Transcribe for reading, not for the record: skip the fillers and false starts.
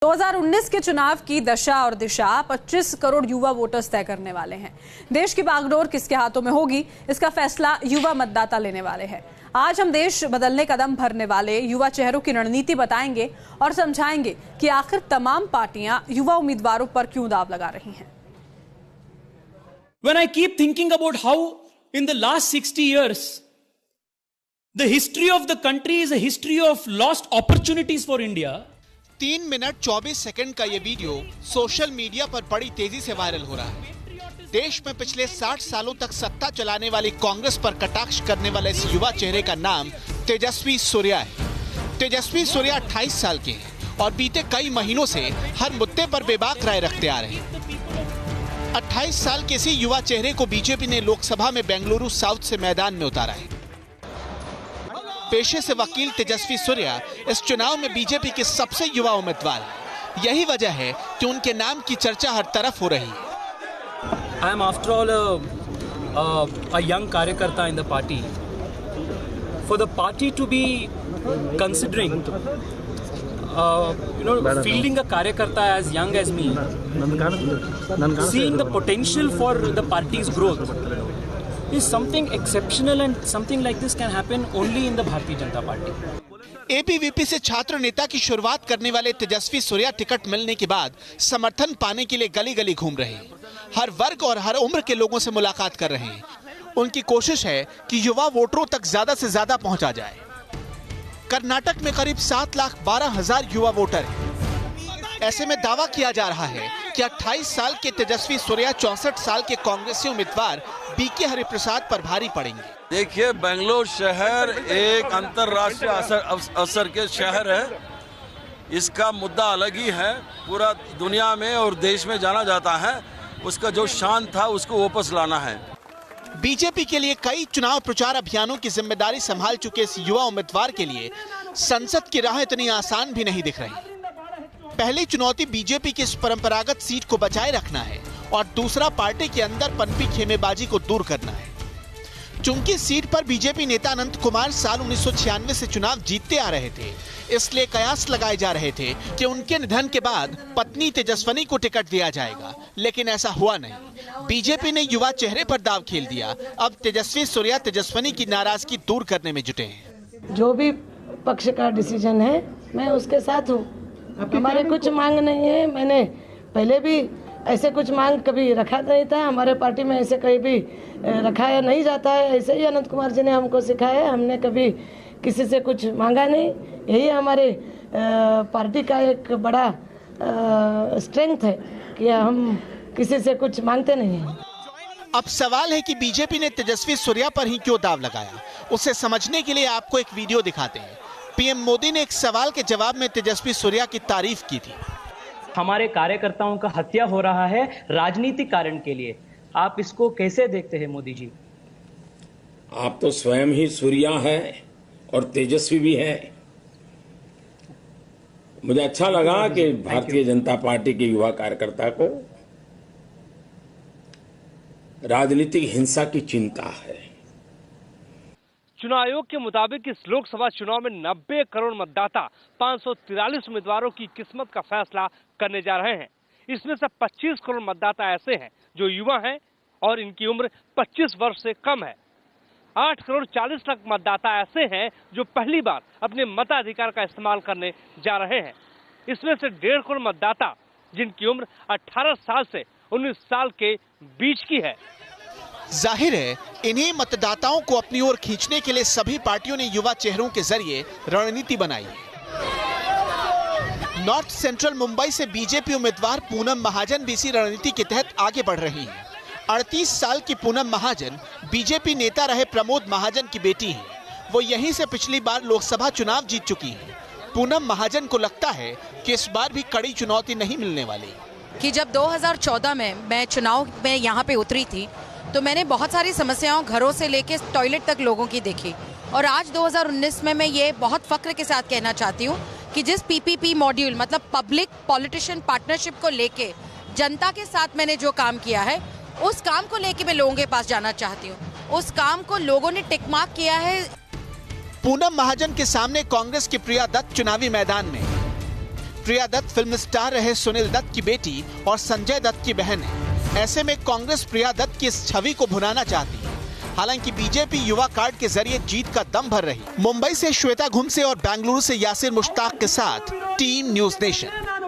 2019 के चुनाव की दशा और दिशा 25 करोड़ युवा वोटर्स तय करने वाले हैं। देश की बागडोर किसके हाथों में होगी, इसका फैसला युवा मतदाता लेने वाले हैं। आज हम देश बदलने कदम भरने वाले युवा चेहरों की रणनीति बताएंगे और समझाएंगे कि आखिर तमाम पार्टियां युवा उम्मीदवारों पर क्यों दांव लगा रही हैं। When I keep thinking about how in the last 60 years the history of the country is a history of lost opportunities for India. 3 minute 24 second का ये वीडियो सोशल मीडिया पर बड़ी तेजी से वायरल हो रहा है। देश में पिछले 60 सालों तक सत्ता चलाने वाली कांग्रेस पर कटाक्ष करने वाले इस युवा चेहरे का नाम तेजस्वी सूर्या है। तेजस्वी सूर्या 28 साल के हैं और बीते कई महीनों से हर मुद्दे पर बेबाक राय रखते आ रहे हैं। 28 साल के इसी युवा चेहरे को बीजेपी ने लोकसभा में बेंगलुरु साउथ से मैदान में उतारा है। पेशे से वकील तेजस्वी सूर्या इस चुनाव में बीजेपी के सबसे युवा उम्मीदवार हैं। यही वजह है कि उनके नाम की चर्चा हर तरफ हो रही है। I am after all a young कार्यकर्ता in the party. For the party to be considering fielding a कार्यकर्ता as young as me, seeing the potential for the party's growth is something exceptional, and something like this can happen only in the Bharatiya Janata Party. ABVP से छात्र नेता की शुरुआत करने वाले Tejasvi Surya ticket मिलने के बाद समर्थन पाने के लिए गली गली घूम रहे हैं। हर वर्ग और हर उम्र के लोगों से मुलाकात कर रहे हैं। उनकी कोशिश है कि युवा वोटरों तक ज्यादा से ज्यादा पहुंचा जाए। कर्नाटक में करीब 7,12,000 युवा वोटर हैं। ऐसे में दावा किया जा रहा है कि 28 साल के तेजस्वी सूर्या 64 साल के कांग्रेसी उम्मीदवार बीके हरिप्रसाद पर भारी पड़ेंगे। देखिए, बेंगलोर शहर एक अंतर्राष्ट्रीय असर के शहर है। इसका मुद्दा अलग ही है, पूरा दुनिया में और देश में जाना जाता है। उसका जो शान था उसको वापस लाना है। बीजेपी के लिए कई चुनाव प्रचार अभियानों की जिम्मेदारी संभाल चुके इस युवा उम्मीदवार के लिए संसद की राह इतनी आसान भी नहीं दिख रही। पहली चुनौती बीजेपी की इस परंपरागत सीट को बचाए रखना है और दूसरा पार्टी के अंदर पनपी खेमेबाजी को दूर करना है। चूंकि सीट पर बीजेपी नेता अनंत कुमार साल 1996 से चुनाव जीतते आ रहे थे, इसलिए कयास लगाए जा रहे थे कि उनके निधन के बाद पत्नी तेजस्विनी को टिकट दिया जाएगा, लेकिन ऐसा हुआ नहीं। बीजेपी ने युवा चेहरे पर दांव खेल दिया। अब तेजस्वी सूर्या तेजस्विनी की नाराजगी दूर करने में जुटे हैं। जो भी पक्ष का डिसीजन है मैं उसके साथ हूँ। हमारे कुछ मांग नहीं है। मैंने पहले भी ऐसे कुछ मांग कभी रखा नहीं था। हमारे पार्टी में ऐसे कहीं भी रखाया नहीं जाता है। ऐसे ही अनंत कुमार जी ने हमको सिखाया है। हमने कभी किसी से कुछ मांगा नहीं। यही हमारे पार्टी का एक बड़ा स्ट्रेंथ है कि हम किसी से कुछ मांगते नहीं हैं। अब सवाल है कि बीजेपी ने तेजस्वी सूर्या पर ही क्यों दांव लगाया। उसे समझने के लिए आपको एक वीडियो दिखाते हैं। पीएम मोदी ने एक सवाल के जवाब में तेजस्वी सूर्या की तारीफ की थी। हमारे कार्यकर्ताओं का हत्या हो रहा है राजनीतिक कारण के लिए। आप इसको कैसे देखते हैं मोदी जी? आप तो स्वयं ही सूर्या है और तेजस्वी भी है। मुझे अच्छा लगा कि भारतीय जनता पार्टी के युवा कार्यकर्ता को राजनीतिक हिंसा की चिंता है। चुनाव आयोग के मुताबिक इस लोकसभा चुनाव में 90 करोड़ मतदाता 543 उम्मीदवारों की किस्मत का फैसला करने जा रहे हैं। इसमें से 25 करोड़ मतदाता ऐसे हैं जो युवा हैं और इनकी उम्र 25 वर्ष से कम है। 8 करोड़ 40 लाख मतदाता ऐसे हैं जो पहली बार अपने मताधिकार का इस्तेमाल करने जा रहे हैं। इसमें से 1.5 करोड़ मतदाता जिनकी उम्र 18 साल से 19 साल के बीच की है। जाहिर है इन्हीं मतदाताओं को अपनी ओर खींचने के लिए सभी पार्टियों ने युवा चेहरों के जरिए रणनीति बनाई है। नॉर्थ सेंट्रल मुंबई से बीजेपी उम्मीदवार पूनम महाजन भी इसी रणनीति के तहत आगे बढ़ रही हैं। 38 साल की पूनम महाजन बीजेपी नेता रहे प्रमोद महाजन की बेटी हैं। वो यहीं से पिछली बार लोकसभा चुनाव जीत चुकी हैं। पूनम महाजन को लगता है कि इस बार भी कड़ी चुनौती नहीं मिलने वाली। कि जब 2014 में मैं चुनाव में यहाँ पे उतरी थी तो मैंने बहुत सारी समस्याओं घरों से लेके टॉयलेट तक लोगों की देखी। और आज 2019 में मैं ये बहुत फख्र के साथ कहना चाहती हूँ कि जिस पीपीपी मॉड्यूल मतलब पब्लिक पॉलिटिशियन पार्टनरशिप को लेके जनता के साथ मैंने जो काम किया है, उस काम को लेके मैं लोगों के पास जाना चाहती हूँ। उस काम को लोगों ने टिक मार्क किया है। पूनम महाजन के सामने कांग्रेस की प्रिया दत्त चुनावी मैदान में। प्रिया दत्त फिल्म स्टार रहे सुनील दत्त की बेटी और संजय दत्त की बहन है। ऐसे में कांग्रेस प्रिया दत्त की इस छवि को भुनाना चाहती है। हालांकि बीजेपी युवा कार्ड के जरिए जीत का दम भर रही। मुंबई से श्वेता घुमसे और बेंगलुरु से यासिर मुश्ताक के साथ टीम न्यूज़ नेशन।